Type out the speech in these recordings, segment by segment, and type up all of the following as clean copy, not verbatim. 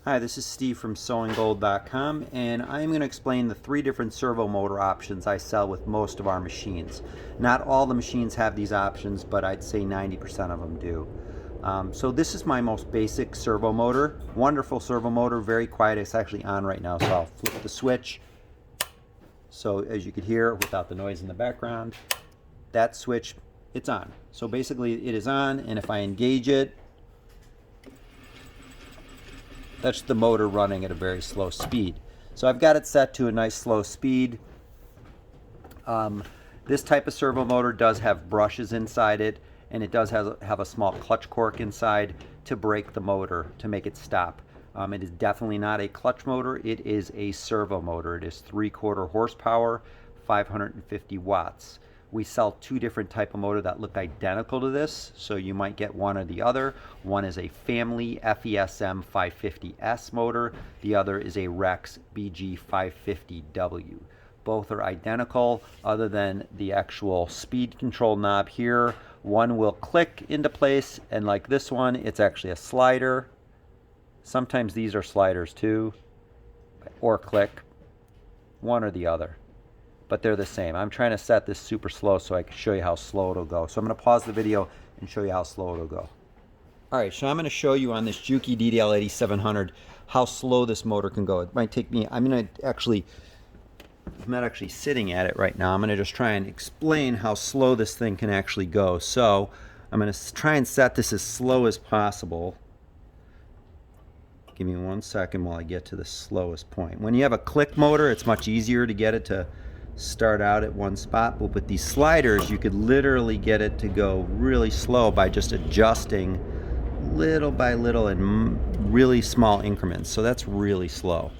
Hi, this is Steve from SewingGold.com, and I'm going to explain the 3 different servo motor options I sell with most of our machines. Not all the machines have these options, but I'd say 90% of them do. So this is my most basic servo motor. Wonderful servo motor, very quiet. It's actually on right now, so I'll flip the switch. So as you could hear, without the noise in the background, that switch, it's on. So basically it is on, and if I engage it, that's the motor running at a very slow speed. So I've got it set to a nice slow speed. This type of servo motor does have brushes inside it, and it does have a small clutch cork inside to brake the motor to make it stop. It is definitely not a clutch motor. It is a servo motor. It is 3/4 horsepower, 550 watts. We sell 2 different type of motor that look identical to this, so you might get one or the other. One is a family FESM 550S motor. The other is a Rex BG 550W. Both are identical other than the actual speed control knob here. One will click into place, and like this one, it's actually a slider. Sometimes these are sliders too, or click, one or the other. But they're the same. I'm trying to set this super slow so I can show you how slow it'll go. So I'm going to pause the video and show you how slow it'll go. Alright, so I'm going to show you on this Juki DDL 8700 how slow this motor can go. It might take me, I'm not actually sitting at it right now. I'm going to just try and explain how slow this thing can actually go. So I'm going to try and set this as slow as possible. Give me 1 second while I get to the slowest point. When you have a click motor, it's much easier to get it to start out at one spot, but with these sliders you could literally get it to go really slow by just adjusting little by little in really small increments. So that's really slow.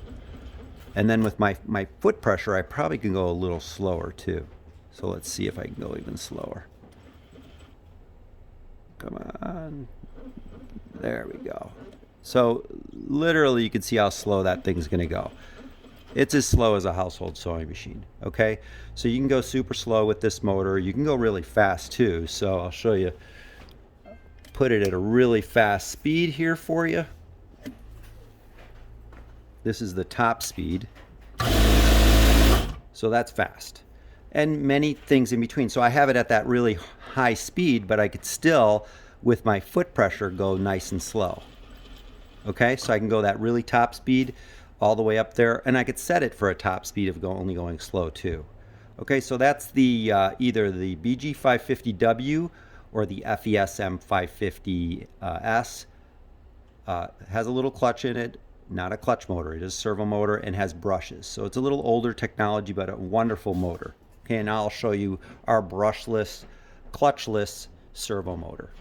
And then with my foot pressure, I probably can go a little slower too. So let's see if I can go even slower. Come on. There we go. So literally you can see how slow that thing's going to go. It's as slow as a household sewing machine, okay? So you can go super slow with this motor. You can go really fast too. So I'll show you, put it at a really fast speed here for you. This is the top speed. So that's fast. And many things in between. So I have it at that really high speed, but I could still, with my foot pressure, go nice and slow. Okay, so I can go that really top speed all the way up there, and I could set it for a top speed of only going slow too. Okay, so that's the either the BG 550W or the FESM 550S. Has a little clutch in it, not a clutch motor. It is a servo motor and has brushes. So it's a little older technology, but a wonderful motor. Okay, and now I'll show you our brushless, clutchless servo motor.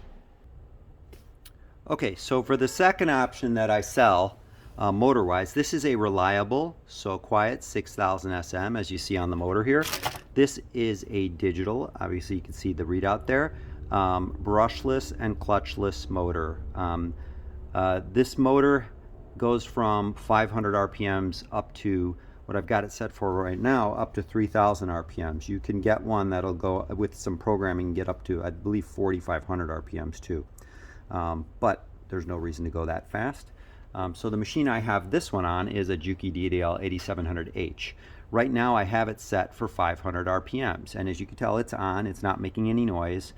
Okay, so for the second option that I sell, motor-wise, this is a reliable, so quiet 6000 SM, as you see on the motor here. This is a digital, obviously you can see the readout there, brushless and clutchless motor. This motor goes from 500 RPMs up to, what I've got it set for right now, up to 3000 RPMs. You can get one that'll go, with some programming, get up to, I believe, 4500 RPMs too. But there's no reason to go that fast. So the machine I have this one on is a Juki DDL 8700H. Right now I have it set for 500 RPMs, and as you can tell, it's on. It's not making any noise.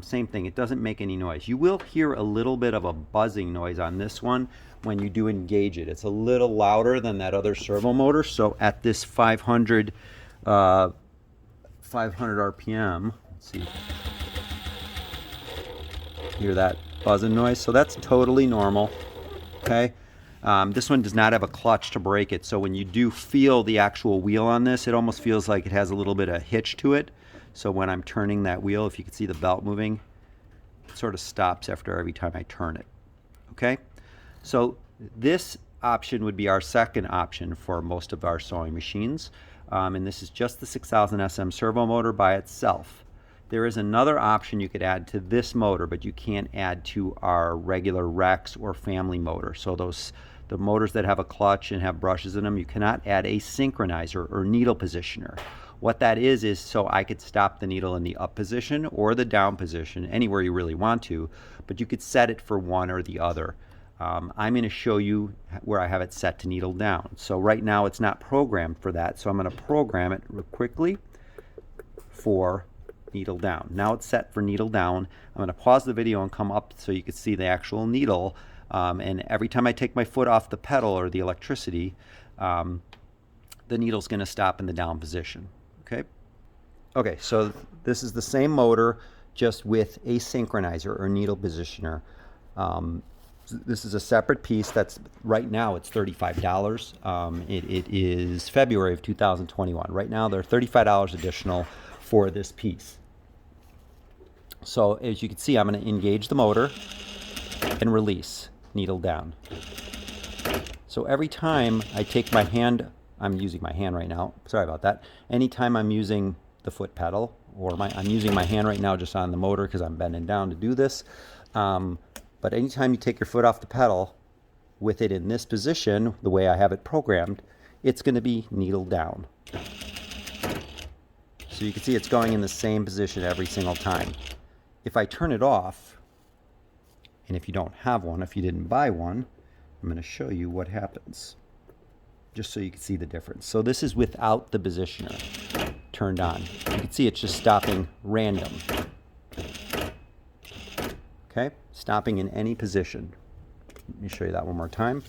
Same thing, it doesn't make any noise. You will hear a little bit of a buzzing noise on this one when you do engage it. It's a little louder than that other servo motor. So at this 500 RPM, let's see, hear that buzzing noise? So that's totally normal. Okay, this one does not have a clutch to brake it, so when you do feel the actual wheel on this, it almost feels like it has a little bit of hitch to it. So when I'm turning that wheel, if you can see the belt moving, it sort of stops after every time I turn it. Okay, so this option would be our second option for most of our sewing machines, and this is just the 6000 SM servo motor by itself. There is another option you could add to this motor, but you can't add to our regular Rex or family motor. So the motors that have a clutch and have brushes in them, you cannot add a synchronizer or needle positioner. What that is so I could stop the needle in the up position or the down position, anywhere you really want to, but you could set it for one or the other. I'm going to show you where I have it set to needle down. So right now it's not programmed for that, so I'm going to program it real quickly for needle down. Now it's set for needle down. I'm going to pause the video and come up so you can see the actual needle. And every time I take my foot off the pedal or the electricity, the needle's going to stop in the down position. Okay. Okay, so this is the same motor, just with a synchronizer or needle positioner. This is a separate piece. That's right now it's $35. It is February of 2021. Right now they're $35 additional for this piece. So as you can see, I'm going to engage the motor and release, needle down. So every time I take my hand, I'm using my hand right now, sorry about that. Anytime I'm using the foot pedal, or I'm using my hand right now just on the motor because I'm bending down to do this. But anytime you take your foot off the pedal with it in this position, the way I have it programmed, it's going to be needle down. So you can see it's going in the same position every single time. If I turn it off, and if you don't have one, if you didn't buy one, I'm going to show you what happens, just so you can see the difference. So this is without the positioner turned on. You can see it's just stopping random. Okay, stopping in any position. Let me show you that one more time.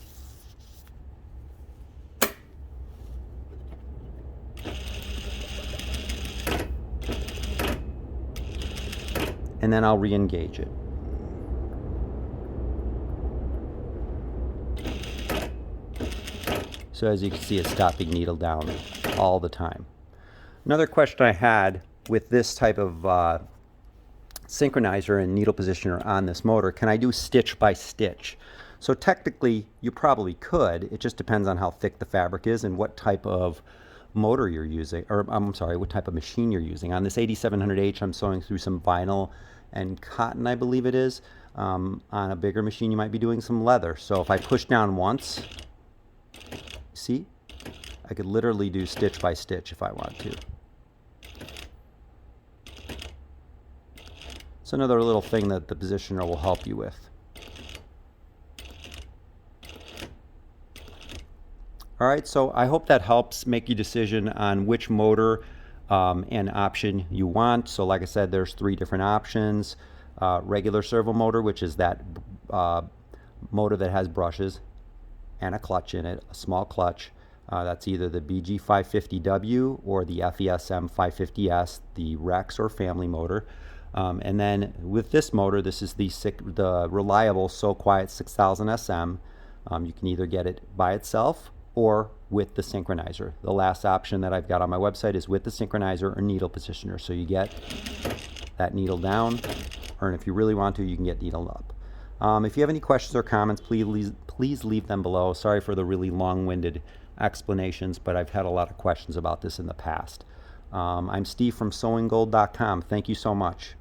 And then I'll re-engage it. So as you can see, it's stopping needle down all the time. Another question I had with this type of synchronizer and needle positioner on this motor, can I do stitch by stitch? So technically you probably could. It just depends on how thick the fabric is and what type of motor you're using, or I'm sorry, what type of machine you're using. On this 8700H, I'm sewing through some vinyl and cotton, I believe it is. On a bigger machine, you might be doing some leather. So if I push down once, see, I could literally do stitch by stitch if I want to. It's another little thing that the positioner will help you with. All right, so I hope that helps make your decision on which motor and option you want. So like I said, there's 3 different options. Regular servo motor, which is that motor that has brushes and a clutch in it, a small clutch. That's either the BG550W or the FESM 550S, the Rex or family motor. And then with this motor, this is the reliable So Quiet 6000 SM. You can either get it by itself or with the synchronizer. The last option that I've got on my website is with the synchronizer or needle positioner. So you get that needle down, or if you really want to, you can get needle up. If you have any questions or comments, please leave them below. Sorry for the really long-winded explanations, but I've had a lot of questions about this in the past. I'm Steve from SewingGold.com. Thank you so much.